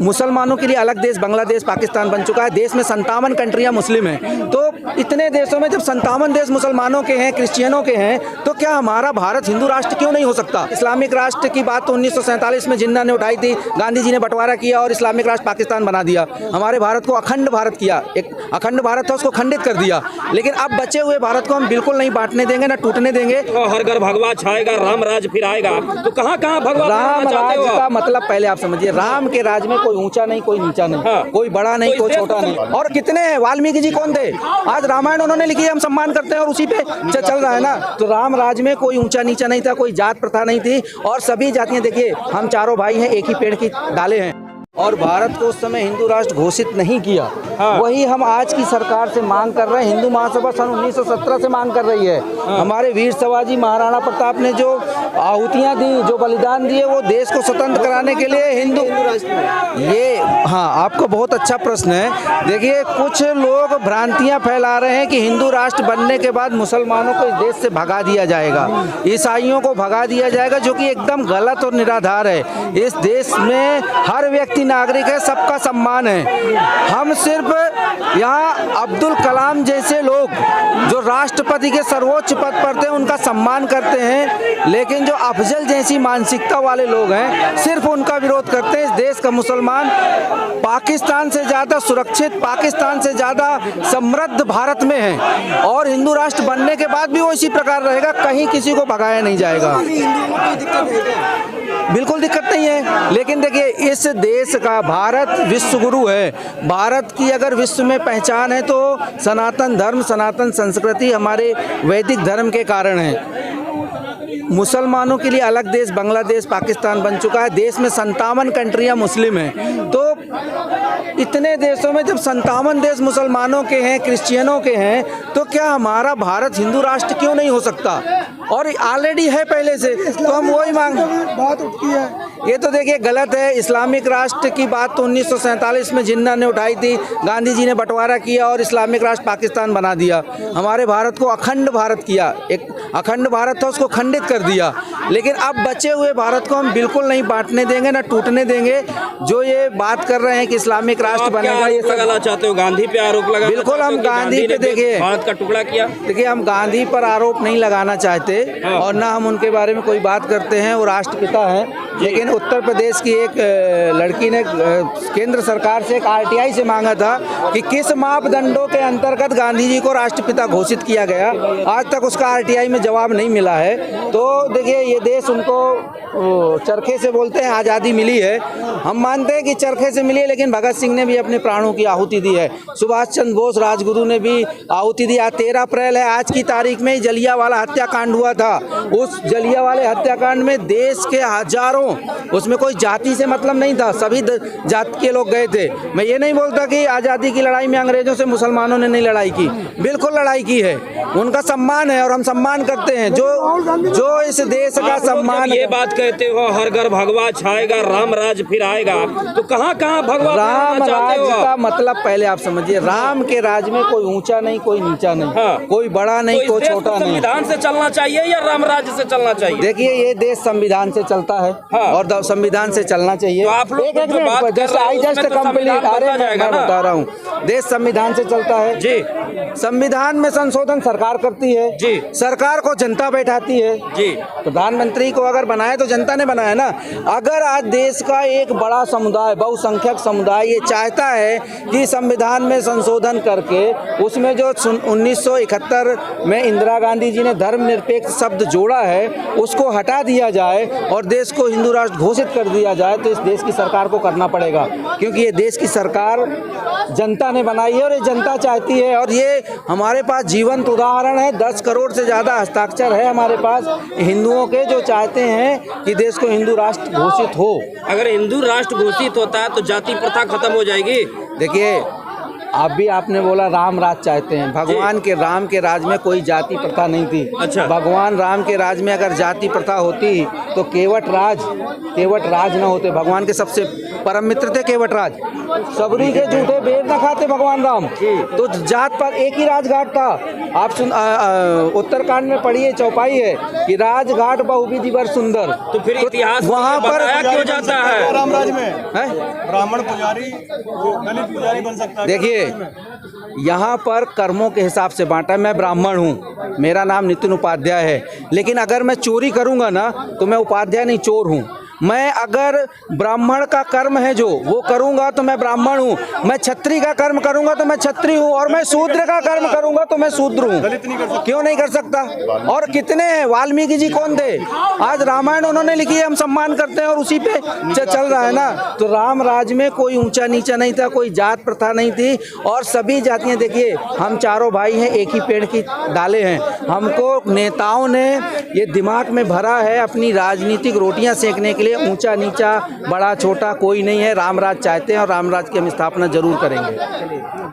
मुसलमानों के लिए अलग देश बांग्लादेश पाकिस्तान बन चुका है। देश में 57 कंट्रियां मुस्लिम हैं, तो इतने देशों में जब 57 देश मुसलमानों के हैं, क्रिश्चियनों के हैं, तो क्या हमारा भारत हिंदू राष्ट्र क्यों नहीं हो सकता? इस्लामिक राष्ट्र की बात तो 1947 में जिन्ना ने उठाई थी, गांधी जी ने बंटवारा किया और इस्लामिक राष्ट्र पाकिस्तान बना दिया। हमारे भारत को अखंड भारत किया, एक अखंड भारत था उसको खंडित कर दिया। लेकिन अब बचे हुए भारत को हम बिल्कुल नहीं बांटने देंगे, ना टूटने देंगे। हर घर भगवा छाएगा, राम राज फिर आएगा, तो कहाँ कहाँ भगवा? राम राज का मतलब पहले आप समझिए, राम के राज में कोई ऊंचा नहीं, कोई नीचा नहीं, हाँ। कोई बड़ा नहीं, कोई छोटा नहीं। और कितने हैं? वाल्मीकि जी कौन थे? आज रामायण उन्होंने लिखी है, हम सम्मान करते हैं और उसी पे चल रहा है ना। तो राम राज में कोई ऊंचा नीचा नहीं था, कोई जात प्रथा नहीं थी, और सभी जातियां, देखिए हम चारों भाई हैं, एक ही पेड़ की डाले हैं। और भारत को उस समय हिंदू राष्ट्र घोषित नहीं किया, हाँ। वही हम आज की सरकार से मांग कर रहे हैं। हिंदू महासभा सन 1917 से मांग कर रही है, हाँ। हमारे वीर शिवाजी महाराणा प्रताप ने जो आहुतियां दी, जो बलिदान दिए, वो देश को स्वतंत्र कराने के लिए हिंदू ये, हाँ, आपको बहुत अच्छा प्रश्न है। देखिए, कुछ लोग भ्रांतियां फैला रहे हैं कि हिंदू राष्ट्र बनने के बाद मुसलमानों को इस देश से भगा दिया जाएगा, ईसाइयों को भगा दिया जाएगा, जो कि एकदम गलत और निराधार है। इस देश में हर व्यक्ति नागरिक है, सबका सम्मान है। हम सिर्फ यहाँ अब्दुल कलाम जैसे लोग जो राष्ट्रपति के सर्वोच्च पद पर थे उनका सम्मान करते हैं, लेकिन जो अफजल जैसी मानसिकता वाले लोग हैं सिर्फ उनका विरोध करते हैं। इस देश का मुसलमान पाकिस्तान से ज़्यादा सुरक्षित, पाकिस्तान से ज़्यादा समृद्ध भारत में है, और हिंदू राष्ट्र बनने के बाद भी वो इसी प्रकार रहेगा, कहीं किसी को भगाया नहीं जाएगा। बिल्कुल दिक्कत नहीं है, लेकिन देखिए, इस देश का भारत विश्व गुरु है। भारत की अगर विश्व में पहचान है तो सनातन धर्म, सनातन संस्कृति हमारे वैदिक धर्म के कारण है। मुसलमानों के लिए अलग देश बांग्लादेश पाकिस्तान बन चुका है। देश में 57 कंट्रियां मुस्लिम हैं, तो इतने देशों में जब 57 देश मुसलमानों के हैं, क्रिश्चियनों के हैं, तो क्या हमारा भारत हिंदू राष्ट्र क्यों नहीं हो सकता? और ऑलरेडी है पहले से, तो हम वही मांग, बात उठती है। ये तो देखिए गलत है। इस्लामिक राष्ट्र की बात तो 1947 में जिन्ना ने उठाई थी, गांधी जी ने बंटवारा किया और इस्लामिक राष्ट्र पाकिस्तान बना दिया। हमारे भारत को अखंड भारत किया, एक अखंड भारत था उसको खंडित कर दिया। लेकिन अब बचे हुए भारत को हम बिल्कुल नहीं बांटने देंगे, ना टूटने देंगे। जो ये बात कर रहे हैं कि इस्लामिक राष्ट्र बनेगा, ये लगाना चाहते हो? गांधी पे आरोप लगा? बिल्कुल, हम गांधी पे, देखिए, भारत का टुकड़ा किया। देखिए, हम गांधी पर आरोप नहीं लगाना चाहते, हाँ। और ना हम उनके बारे में कोई बात करते हैं, वो राष्ट्रपिता हैं। लेकिन उत्तर प्रदेश की एक लड़की ने केंद्र सरकार से एक आरटीआई से मांगा था कि किस मापदंडों के अंतर्गत गांधी जी को राष्ट्रपिता घोषित किया गया। आज तक उसका आरटीआई में जवाब नहीं मिला है। तो देखिए, ये देश उनको चरखे से बोलते हैं आज़ादी मिली है, हम मानते हैं कि चरखे से मिली है, लेकिन भगत सिंह ने भी अपने प्राणों की आहुति दी है, सुभाष चंद्र बोस राजगुरु ने भी आहुति दी। आज 13 अप्रैल है, आज की तारीख में जलियांवाला हत्याकांड हुआ था। उस जलियांवाले हत्याकांड में देश के हजारों, उसमें कोई जाति से मतलब नहीं था, सभी जाति के लोग गए थे। मैं ये नहीं बोलता कि आज़ादी की लड़ाई में अंग्रेजों से मुसलमानों ने नहीं लड़ाई की, बिल्कुल लड़ाई की है, उनका सम्मान है और हम सम्मान करते हैं। जो इस देश का सम्मान, ये बात कहते हो हर घर भगवा छाएगा, राम राज फिर आएगा, तो कहाँ कहाँ भगवा? राम राज का मतलब पहले आप समझिए, राम के राज में कोई ऊंचा नहीं, कोई नीचा नहीं, हाँ। कोई बड़ा नहीं, कोई छोटा नहीं। संविधान से चलना चाहिए या राम राज्य से चलना चाहिए? देखिए, ये देश संविधान से चलता है, हाँ। और संविधान से चलना चाहिए। तो आप लोग बता रहा हूँ, देश संविधान से चलता है जी। संविधान में संशोधन सरकार करती है जी, सरकार को जनता बैठाती है जी। प्रधानमंत्री को अगर बनाया तो जनता ने बनाया ना। अगर आज देश का एक बड़ा समुदाय, बहुसंख्यक समुदाय ये चाहता है कि संविधान में संशोधन करके उसमें जो 1971 में इंदिरा गांधी जी ने धर्मनिरपेक्ष शब्द जोड़ा है उसको हटा दिया जाए और देश को हिंदू राष्ट्र घोषित कर दिया जाए, तो इस देश की सरकार को करना पड़ेगा, क्योंकि ये देश की सरकार जनता ने बनाई है और ये जनता चाहती है। और ये हमारे पास जीवंत उदाहरण है, 10 करोड़ से ज़्यादा हस्ताक्षर है हमारे पास हिंदुओं के, जो चाहते हैं कि देश को हिंदू राष्ट्र घोषित हो। अगर हिंदू राष्ट्र घोषित होता है तो जाति प्रथा खत्म हो जाएगी। देखिए, अभी आपने बोला राम राज चाहते हैं। भगवान के राम के राज में कोई जाति प्रथा नहीं थी। अच्छा। भगवान राम के राज में अगर जाति प्रथा होती तो केवट राज न होते। भगवान के सबसे परम मित्र थे केवट राज। सबरी के झूठे वेद न खाते भगवान राम। तो जात पर एक ही राजघाट था। आप उत्तरकांड में पढ़िए, चौपाई है कि राजघाट बहुविधि वर सुंदर। तो फिर इतिहास वहाँ पर क्यों जाता है? राम राज में है? ब्राह्मण पुजारी दलित पुजारी बन सकता है। देखिए, यहाँ पर कर्मों के हिसाब से बांटा। मैं ब्राह्मण हूँ, मेरा नाम नितिन उपाध्याय है, लेकिन अगर मैं चोरी करूँगा ना तो मैं उपाध्याय नहीं, चोर हूँ। मैं अगर ब्राह्मण का कर्म है जो वो करूँगा तो मैं ब्राह्मण हूँ। मैं क्षत्रिय का कर्म करूँगा तो मैं क्षत्रिय हूँ, और मैं शूद्र का कर्म करूँगा तो मैं शूद्र हूँ। क्यों नहीं कर सकता? और कितने हैं? वाल्मीकि जी कौन थे? आज रामायण उन्होंने लिखी है, हम सम्मान करते हैं और उसी पे चल रहा है ना। तो राम राज में कोई ऊंचा नीचा नहीं था, कोई जात प्रथा नहीं थी, और सभी जातियाँ, देखिए हम चारों भाई हैं, एक ही पेड़ की डाले हैं। हमको नेताओं ने ये दिमाग में भरा है अपनी राजनीतिक रोटियां सेकने के लिए। ऊंचा नीचा बड़ा छोटा कोई नहीं है। रामराज चाहते हैं और रामराज की हम स्थापना जरूर करेंगे।